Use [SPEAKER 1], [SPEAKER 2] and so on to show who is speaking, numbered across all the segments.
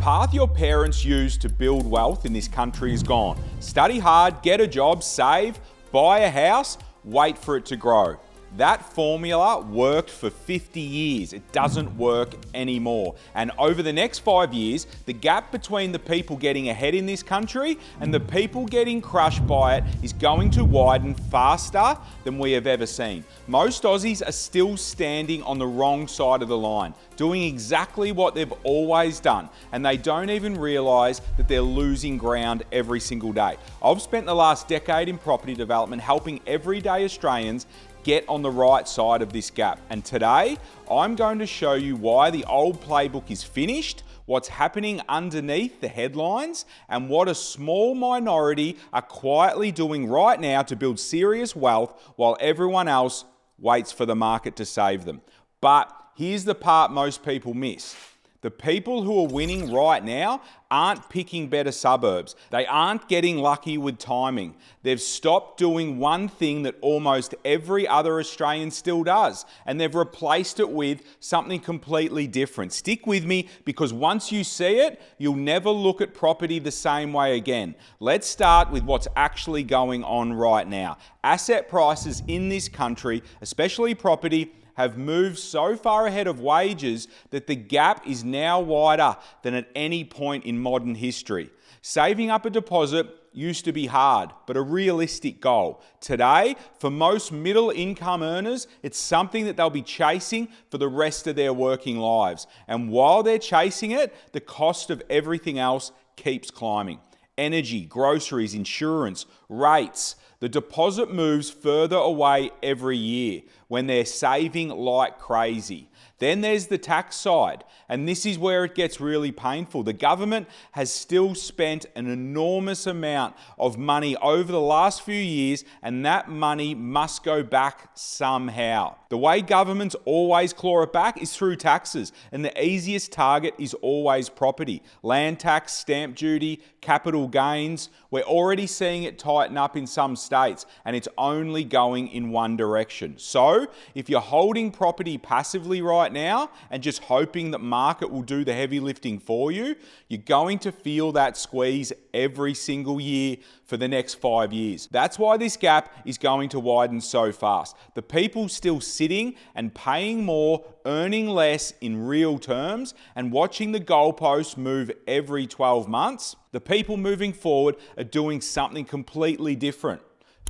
[SPEAKER 1] path your parents used to build wealth in this country is gone. Study hard, get a job, save, buy a house, wait for it to grow. That formula worked for 50 years. It doesn't work anymore. And over the next 5 years, the gap between the people getting ahead in this country and the people getting crushed by it is going to widen faster than we have ever seen. Most Aussies are still standing on the wrong side of the line, doing exactly what they've always done, and they don't even realise that they're losing ground every single day. I've spent the last decade in property development helping everyday Australians get on the right side of this gap. And today, I'm going to show you why the old playbook is finished, what's happening underneath the headlines, and what a small minority are quietly doing right now to build serious wealth while everyone else waits for the market to save them. But here's the part most people miss. The people who are winning right now aren't picking better suburbs. They aren't getting lucky with timing. They've stopped doing one thing that almost every other Australian still does, and they've replaced it with something completely different. Stick with me, because once you see it, you'll never look at property the same way again. Let's start with what's actually going on right now. Asset prices in this country, especially property, have moved so far ahead of wages that the gap is now wider than at any point in modern history. Saving up a deposit used to be hard, but a realistic goal. Today, for most middle income earners, it's something that they'll be chasing for the rest of their working lives. And while they're chasing it, the cost of everything else keeps climbing. Energy, groceries, insurance, rates. The deposit moves further away every year when they're saving like crazy. Then there's the tax side, and this is where it gets really painful. The government has still spent an enormous amount of money over the last few years, and that money must go back somehow. The way governments always claw it back is through taxes, and the easiest target is always property. Land tax, stamp duty, capital gains. We're already seeing it tighten up in some states, and it's only going in one direction. So, if you're holding property passively right now and just hoping that market will do the heavy lifting for you, you're going to feel that squeeze every single year for the next 5 years. That's why this gap is going to widen so fast. The people still sitting and paying more, earning less in real terms, and watching the goalposts move every 12 months, the people moving forward are doing something completely different.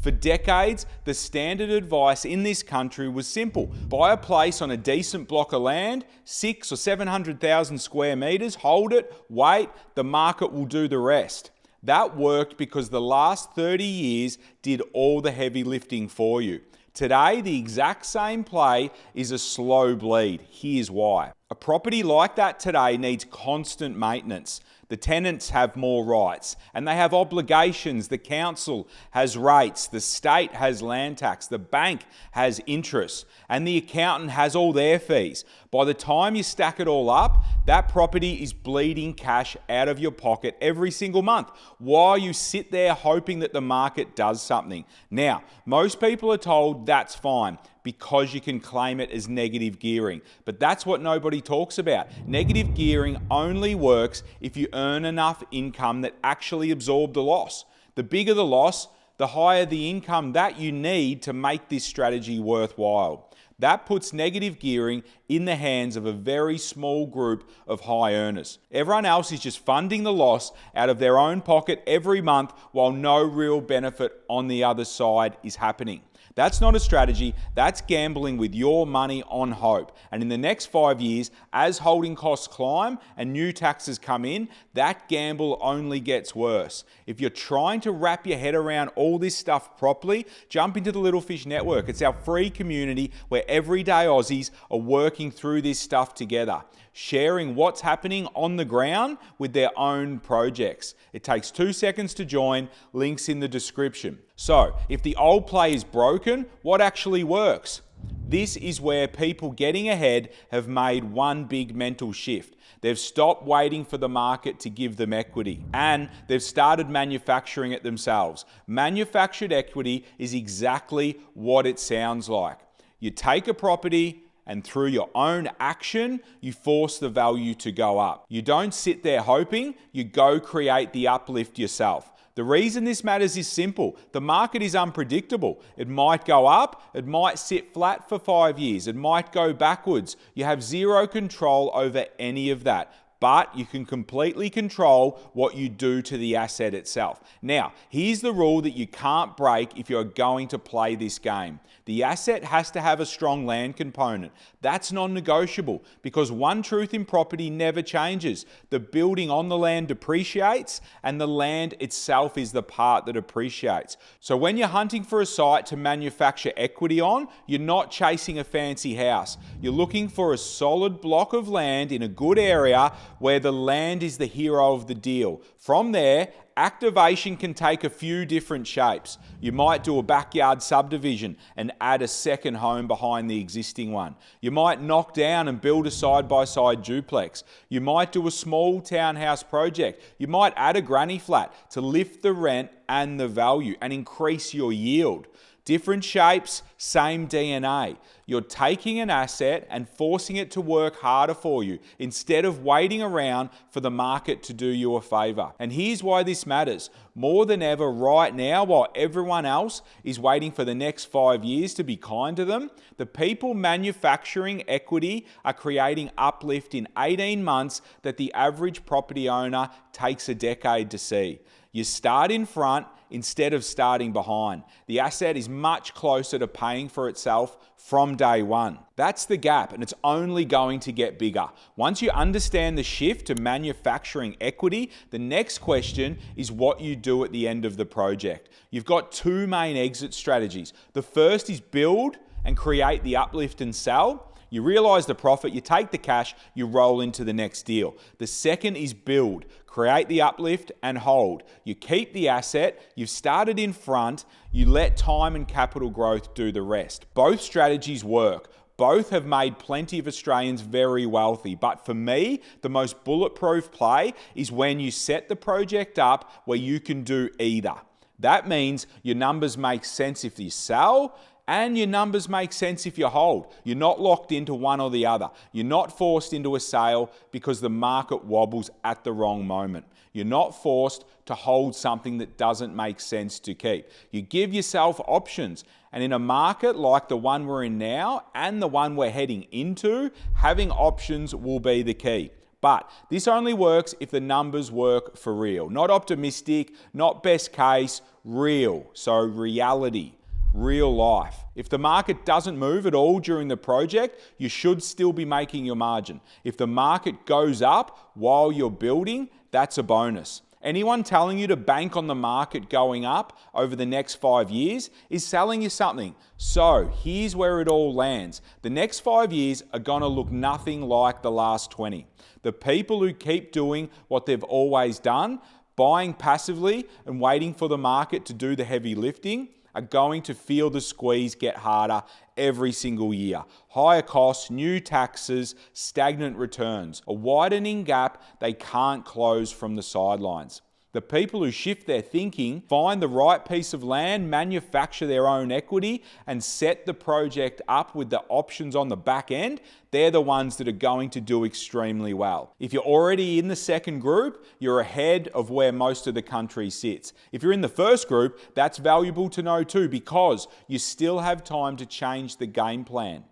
[SPEAKER 1] For decades, the standard advice in this country was simple. Buy a place on a decent block of land, 600,000 or 700,000 square meters, hold it, wait, the market will do the rest. That worked because the last 30 years did all the heavy lifting for you. Today, the exact same play is a slow bleed. Here's why. A property like that today needs constant maintenance. The tenants have more rights and they have obligations. The council has rates, the state has land tax, the bank has interest, and the accountant has all their fees. By the time you stack it all up, that property is bleeding cash out of your pocket every single month while you sit there hoping that the market does something. Now, most people are told that's fine because you can claim it as negative gearing. But that's what nobody talks about. Negative gearing only works if you earn enough income that actually absorb the loss. The bigger the loss, the higher the income that you need to make this strategy worthwhile. That puts negative gearing in the hands of a very small group of high earners. Everyone else is just funding the loss out of their own pocket every month while no real benefit on the other side is happening. That's not a strategy, that's gambling with your money on hope. And in the next 5 years, as holding costs climb and new taxes come in, that gamble only gets worse. If you're trying to wrap your head around all this stuff properly, jump into the Little Fish Network. It's our free community where everyday Aussies are working through this stuff together, sharing what's happening on the ground with their own projects. It takes 2 seconds to join, links in the description. So, if the old play is broken, what actually works? This is where people getting ahead have made one big mental shift. They've stopped waiting for the market to give them equity, and they've started manufacturing it themselves. Manufactured equity is exactly what it sounds like. You take a property And through your own action, you force the value to go up. You don't sit there hoping, you go create the uplift yourself. The reason this matters is simple. The market is unpredictable. It might go up, it might sit flat for 5 years, it might go backwards. You have zero control over any of that. But you can completely control what you do to the asset itself. Now, here's the rule that you can't break if you're going to play this game. The asset has to have a strong land component. That's non-negotiable because one truth in property never changes. The building on the land depreciates and the land itself is the part that appreciates. So when you're hunting for a site to manufacture equity on, you're not chasing a fancy house. You're looking for a solid block of land in a good area where the land is the hero of the deal. From there, activation can take a few different shapes. You might do a backyard subdivision and add a second home behind the existing one. You might knock down and build a side-by-side duplex. You might do a small townhouse project. You might add a granny flat to lift the rent and the value and increase your yield. Different shapes, same DNA. You're taking an asset and forcing it to work harder for you instead of waiting around for the market to do you a favor. And here's why this matters. More than ever right now, while everyone else is waiting for the next 5 years to be kind to them, the people manufacturing equity are creating uplift in 18 months that the average property owner takes a decade to see. You start in front instead of starting behind. The asset is much closer to paying for itself from day one. That's the gap, and it's only going to get bigger. Once you understand the shift to manufacturing equity, the next question is what you do at the end of the project. You've got two main exit strategies. The first is build and create the uplift and sell. You realize the profit, you take the cash, you roll into the next deal. The second is build, create the uplift and hold. You keep the asset, you've started in front, you let time and capital growth do the rest. Both strategies work. Both have made plenty of Australians very wealthy. But for me, the most bulletproof play is when you set the project up where you can do either. That means your numbers make sense if you sell, and your numbers make sense if you hold. You're not locked into one or the other. You're not forced into a sale because the market wobbles at the wrong moment. You're not forced to hold something that doesn't make sense to keep. You give yourself options. And in a market like the one we're in now and the one we're heading into, having options will be the key. But this only works if the numbers work for real. Not optimistic, not best case, real. So reality. Real life. If the market doesn't move at all during the project, you should still be making your margin. If the market goes up while you're building, that's a bonus. Anyone telling you to bank on the market going up over the next 5 years is selling you something. So here's where it all lands. The next 5 years are going to look nothing like the last 20. The people who keep doing what they've always done, buying passively and waiting for the market to do the heavy lifting, are going to feel the squeeze get harder every single year. Higher costs, new taxes, stagnant returns, a widening gap they can't close from the sidelines. The people who shift their thinking, find the right piece of land, manufacture their own equity, and set the project up with the options on the back end, they're the ones that are going to do extremely well. If you're already in the second group, you're ahead of where most of the country sits. If you're in the first group, that's valuable to know too, because you still have time to change the game plan.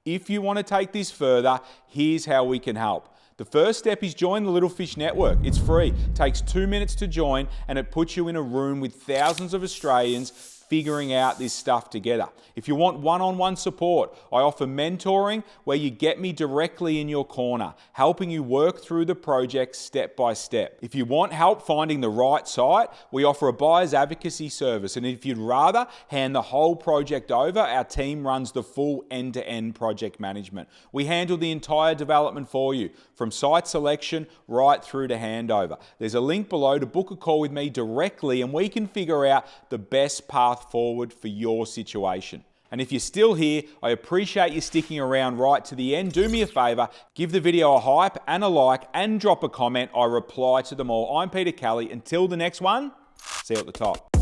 [SPEAKER 1] If you want to take this further, here's how we can help. The first step is join the Little Fish Network. It's free, takes 2 minutes to join, and it puts you in a room with thousands of Australians figuring out this stuff together. If you want one-on-one support, I offer mentoring where you get me directly in your corner, helping you work through the project step by step. If you want help finding the right site, we offer a buyer's advocacy service. And if you'd rather hand the whole project over, our team runs the full end-to-end project management. We handle the entire development for you, from site selection right through to handover. There's a link below to book a call with me directly, and we can figure out the best path forward for your situation. And if you're still here, I appreciate you sticking around right to the end. Do me a favor, give the video a hype and a like and drop a comment. I reply to them all. I'm Peter Kelly. Until the next one, see you at the top.